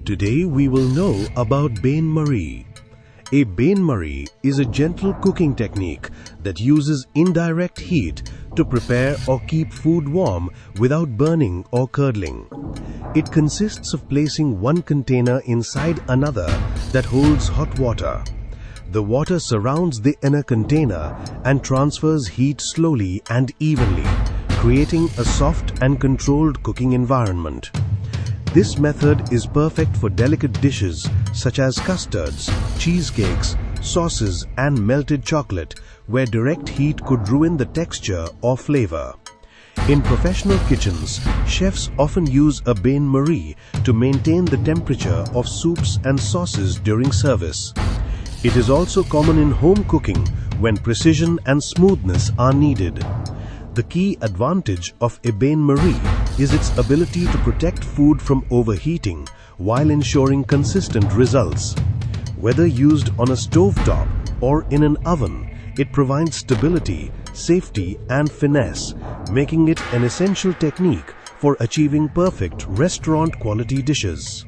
Today we will know about bain-marie. A bain-marie is a gentle cooking technique that uses indirect heat to prepare or keep food warm without burning or curdling. It consists of placing one container inside another that holds hot water. The water surrounds the inner container and transfers heat slowly and evenly, creating a soft and controlled cooking environment. This method is perfect for delicate dishes such as custards, cheesecakes, sauces and melted chocolate, where direct heat could ruin the texture or flavor. In professional kitchens, chefs often use a bain-marie to maintain the temperature of soups and sauces during service. It is also common in home cooking when precision and smoothness are needed. The key advantage of a bain-marie is its ability to protect food from overheating while ensuring consistent results. Whether used on a stovetop or in an oven, it provides stability, safety and finesse, making it an essential technique for achieving perfect restaurant quality dishes.